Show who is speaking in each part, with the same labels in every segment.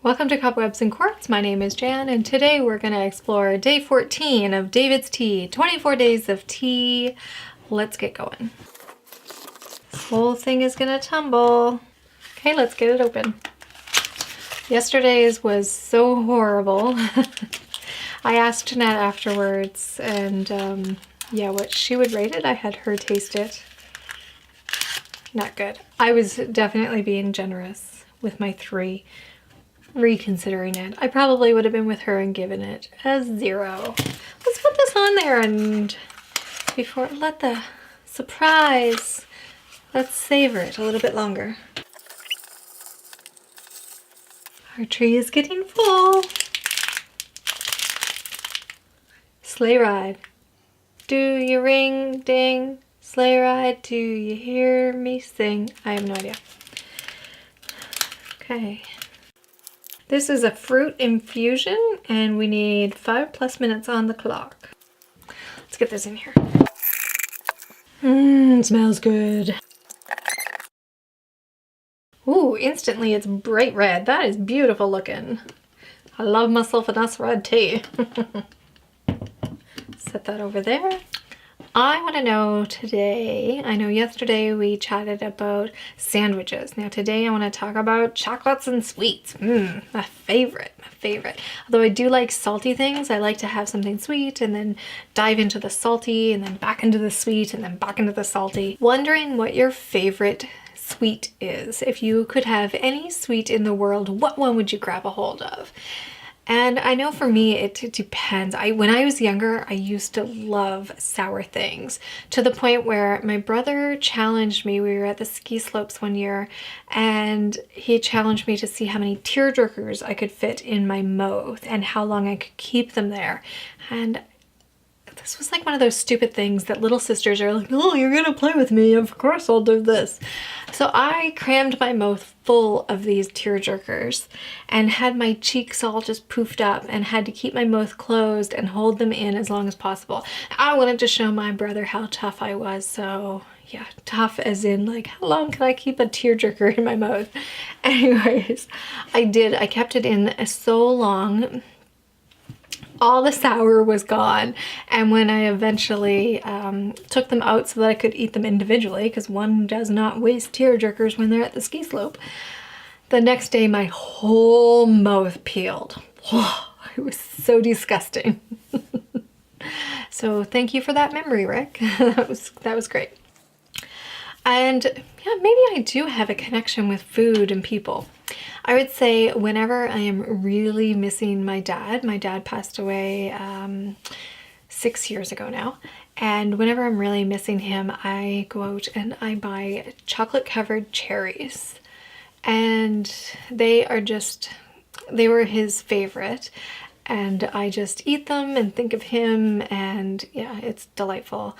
Speaker 1: Welcome to Cobwebs and Quartz. My name is Jan, and today we're going to explore day 14 of David's Tea, 24 days of tea. Let's get going. This whole thing is going to tumble. Okay, let's get it open. Yesterday's was so horrible. I asked Jeanette afterwards, and yeah, what she would rate it. I had her taste it. Not good. I was definitely being generous with my 3. Reconsidering it. I probably would have been with her and given it a 0. Let's put this on there and before let the surprise, let's savor it a little bit longer. Our tree is getting full. Sleigh ride. Do you ring ding? Sleigh ride, do you hear me sing? I have no idea. Okay. This is a fruit infusion and we need 5+ minutes on the clock. Let's get this in here. Smells good. Ooh, instantly it's bright red. That is beautiful looking. I love myself a nice red tea. Set that over there. I want to know today, I know yesterday we chatted about sandwiches. Now today I want to talk about chocolates and sweets. My favorite. Although I do like salty things, I like to have something sweet and then dive into the salty and then back into the sweet and then back into the salty. Wondering what your favorite sweet is. If you could have any sweet in the world, what one would you grab a hold of? And I know for me, it depends. When I was younger, I used to love sour things to the point where my brother challenged me. We were at the ski slopes one year and he challenged me to see how many tearjerkers I could fit in my mouth and how long I could keep them there. And this was like one of those stupid things that little sisters are like, oh, you're gonna play with me, of course I'll do this. So I crammed my mouth full of these tearjerkers and had my cheeks all just poofed up and had to keep my mouth closed and hold them in as long as possible. I wanted to show my brother how tough I was, so yeah, tough as in like, how long can I keep a tearjerker in my mouth? Anyways, I did. I kept it in so long. All the sour was gone, and when I eventually took them out so that I could eat them individually, because one does not waste tearjerkers when they're at the ski slope, the next day my whole mouth peeled. It was so disgusting. So thank you for that memory, Rick. that was great. And yeah, maybe I do have a connection with food and people. I would say whenever I am really missing my dad passed away 6 years ago now, and whenever I'm really missing him, I go out and I buy chocolate covered cherries, and they were his favorite, and I just eat them and think of him, and yeah, it's delightful.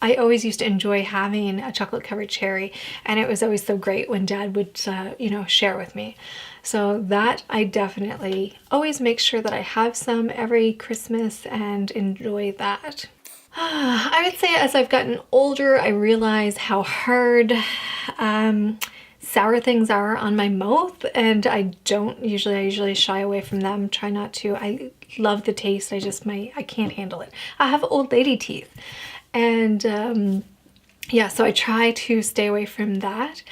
Speaker 1: I always used to enjoy having a chocolate covered cherry, and it was always so great when Dad would, you know, share with me. So that I definitely always make sure that I have some every Christmas and enjoy that. I would say as I've gotten older, I realize how hard sour things are on my mouth, and I usually shy away from them, try not to. I love the taste, I can't handle it. I have old lady teeth. And yeah, so I try to stay away from that.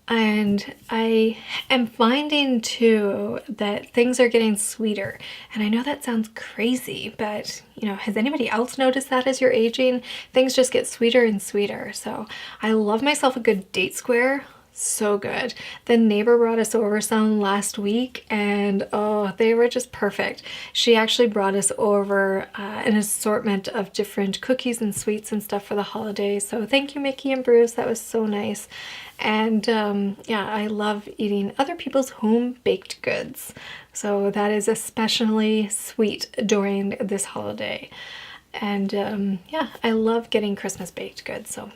Speaker 1: And I am finding too that things are getting sweeter. And I know that sounds crazy, but you know, has anybody else noticed that as you're aging? Things just get sweeter and sweeter. So I love myself a good date square. So good. The neighbor brought us over some last week, and oh, they were just perfect. She actually brought us over an assortment of different cookies and sweets and stuff for the holidays. So thank you, Mickey and Bruce. That was so nice. And yeah, I love eating other people's home baked goods. So that is especially sweet during this holiday. And yeah, I love getting Christmas baked goods. So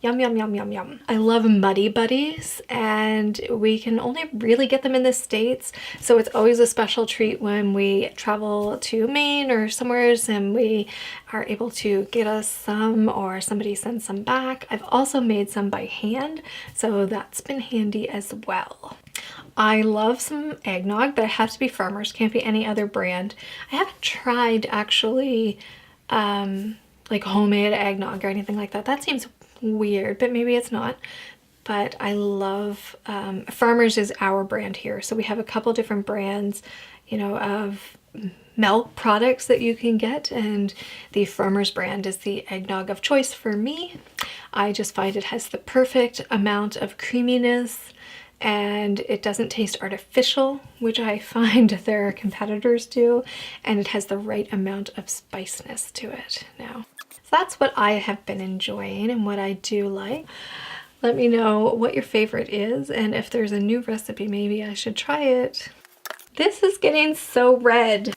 Speaker 1: Yum, yum, yum, yum, yum. I love Muddy Buddies, and we can only really get them in the States, so it's always a special treat when we travel to Maine or somewhere and we are able to get us some, or somebody sends some back. I've also made some by hand, so that's been handy as well. I love some eggnog, but it has to be Farmers, can't be any other brand. I haven't tried actually like homemade eggnog or anything like that. That seems weird, but maybe it's not. But I love, Farmers is our brand here. So we have a couple different brands, you know, of milk products that you can get, and the Farmers brand is the eggnog of choice for me. I just find it has the perfect amount of creaminess, and it doesn't taste artificial, which I find their competitors do, and it has the right amount of spiciness to it now. So that's what I have been enjoying and what I do like. Let me know what your favorite is, and if there's a new recipe, maybe I should try it. This is getting so red.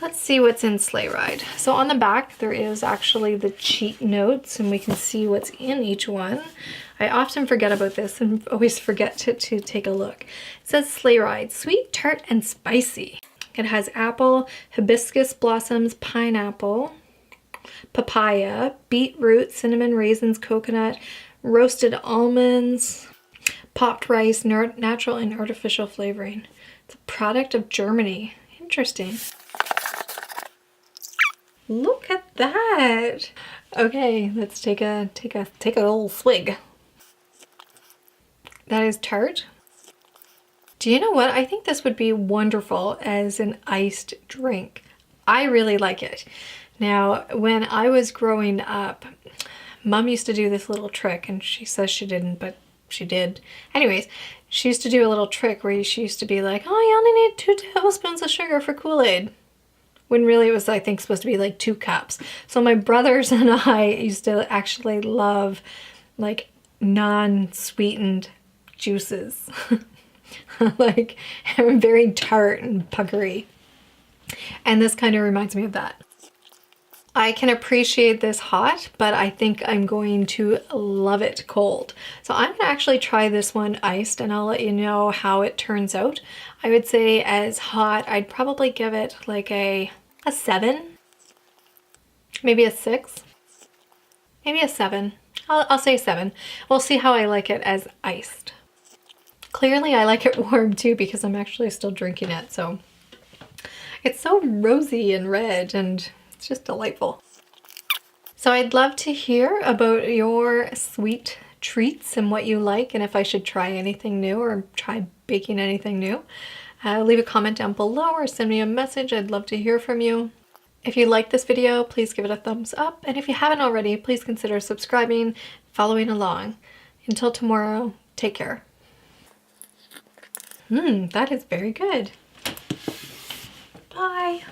Speaker 1: Let's see what's in Sleigh Ride. So on the back, there is actually the cheat notes, and we can see what's in each one. I often forget about this and always forget to take a look. It says Sleigh Ride, sweet, tart, and spicy. It has apple, hibiscus blossoms, pineapple, papaya, beetroot, cinnamon, raisins, coconut, roasted almonds, popped rice, natural and artificial flavoring. It's a product of Germany. Interesting. Look at that. Okay, let's take a little swig. That is tart. Do you know what? I think this would be wonderful as an iced drink. I really like it. Now, when I was growing up, Mom used to do this little trick, and she says she didn't, but she did. Anyways, she used to do a little trick where she used to be like, oh, you only need 2 tablespoons of sugar for Kool-Aid. When really it was, I think, supposed to be like 2 cups. So my brothers and I used to actually love like non-sweetened juices. Like very tart and puckery. And this kind of reminds me of that. I can appreciate this hot, but I think I'm going to love it cold. So I'm gonna actually try this one iced, and I'll let you know how it turns out. I would say as hot, I'd probably give it like a 7, maybe a 6, maybe a 7. I'll say 7. We'll see how I like it as iced. Clearly I like it warm too, because I'm actually still drinking it, so it's so rosy and red, and it's just delightful. So I'd love to hear about your sweet treats and what you like, and if I should try anything new or try baking anything new. Leave a comment down below or send me a message. I'd love to hear from you. If you like this video, please give it a thumbs up, and if you haven't already, please consider subscribing, following along. Until tomorrow, take care. That is very good. Bye.